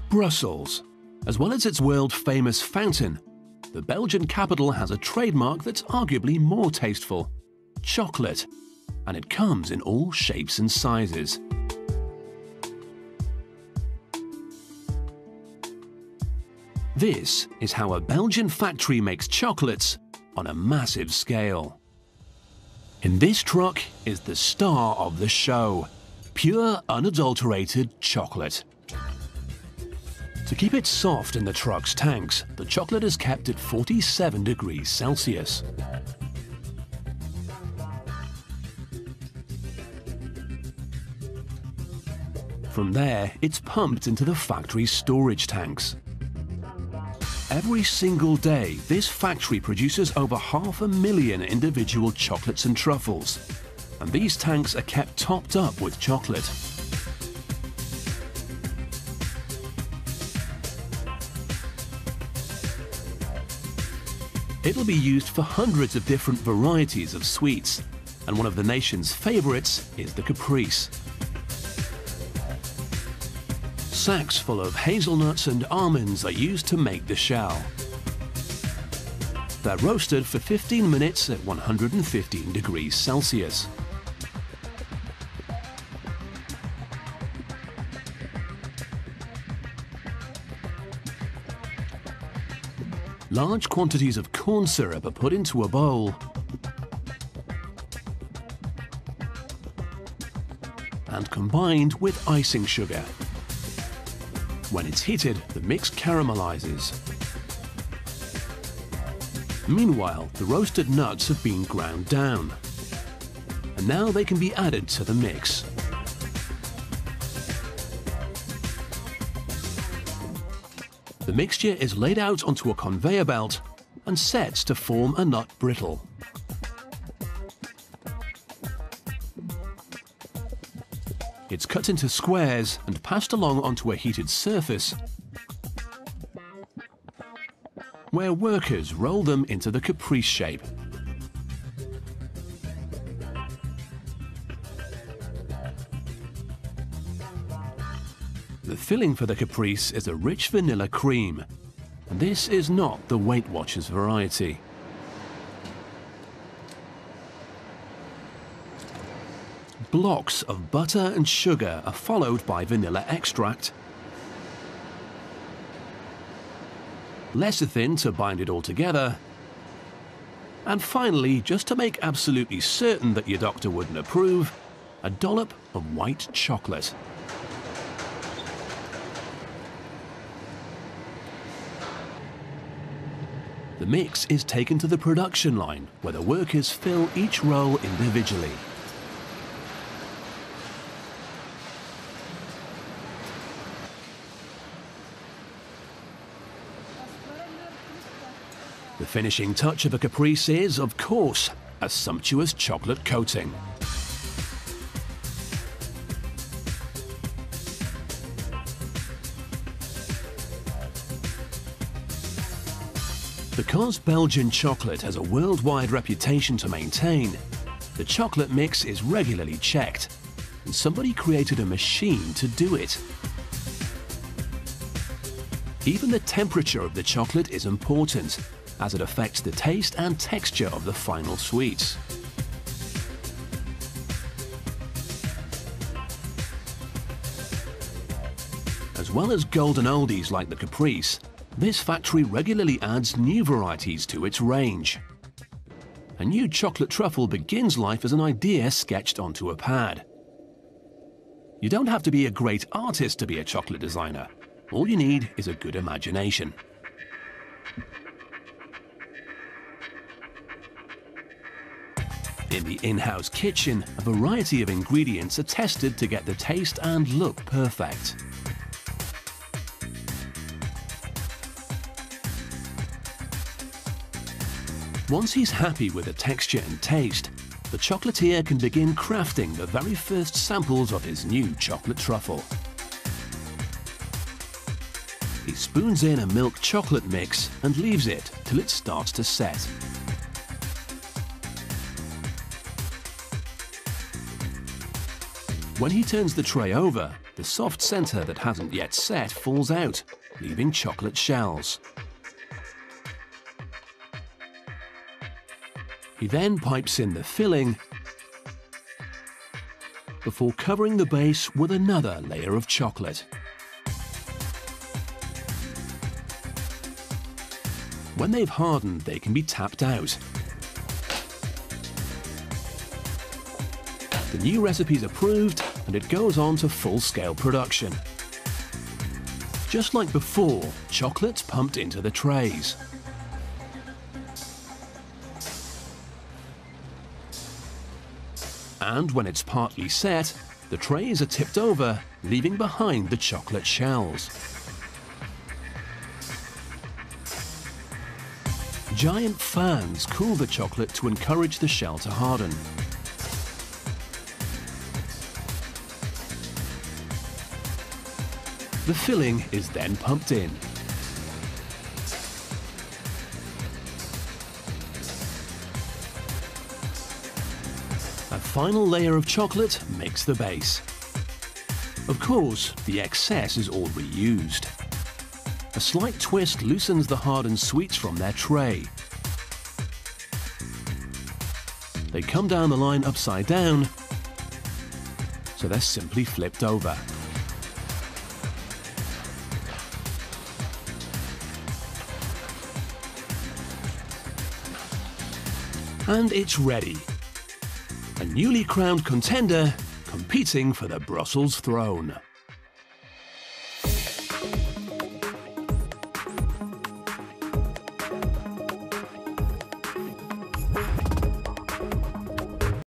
Brussels. As well as its world-famous fountain, the Belgian capital has a trademark that's arguably more tasteful: chocolate. And it comes in all shapes and sizes. This is how a Belgian factory makes chocolates on a massive scale. In this truck is the star of the show: pure, unadulterated chocolate. To keep it soft in the truck's tanks, the chocolate is kept at 47 degrees Celsius. From there, it's pumped into the factory's storage tanks. Every single day, this factory produces over 500,000 individual chocolates and truffles, and these tanks are kept topped up with chocolate. It'll be used for hundreds of different varieties of sweets, and one of the nation's favorites is the caprice. Sacks full of hazelnuts and almonds are used to make the shell. They're roasted for 15 minutes at 115 degrees Celsius. Large quantities of corn syrup are put into a bowl and combined with icing sugar. When it's heated, the mix caramelizes. Meanwhile, the roasted nuts have been ground down, and now they can be added to the mix. The mixture is laid out onto a conveyor belt and sets to form a nut brittle. It's cut into squares and passed along onto a heated surface, where workers roll them into the caprice shape. The filling for the caprice is a rich vanilla cream, and this is not the Weight Watchers variety. Blocks of butter and sugar are followed by vanilla extract, lecithin to bind it all together, and finally, just to make absolutely certain that your doctor wouldn't approve, a dollop of white chocolate. The mix is taken to the production line, where the workers fill each roll individually. The finishing touch of a caprice is, of course, a sumptuous chocolate coating. Because Belgian chocolate has a worldwide reputation to maintain, the chocolate mix is regularly checked, and somebody created a machine to do it. Even the temperature of the chocolate is important, as it affects the taste and texture of the final sweets. As well as golden oldies like the caprice, this factory regularly adds new varieties to its range. A new chocolate truffle begins life as an idea sketched onto a pad. You don't have to be a great artist to be a chocolate designer. All you need is a good imagination. In the in-house kitchen, a variety of ingredients are tested to get the taste and look perfect. Once he's happy with the texture and taste, the chocolatier can begin crafting the very first samples of his new chocolate truffle. He spoons in a milk chocolate mix and leaves it till it starts to set. When he turns the tray over, the soft centre that hasn't yet set falls out, leaving chocolate shells. He then pipes in the filling before covering the base with another layer of chocolate. When they've hardened, they can be tapped out. The new recipe's approved and it goes on to full-scale production. Just like before, chocolate's pumped into the trays. And when it's partly set, the trays are tipped over, leaving behind the chocolate shells. Giant fans cool the chocolate to encourage the shell to harden. The filling is then pumped in. A final layer of chocolate makes the base. Of course, the excess is all reused. A slight twist loosens the hardened sweets from their tray. They come down the line upside down, so they're simply flipped over. And it's ready. A newly crowned contender competing for the Brussels throne.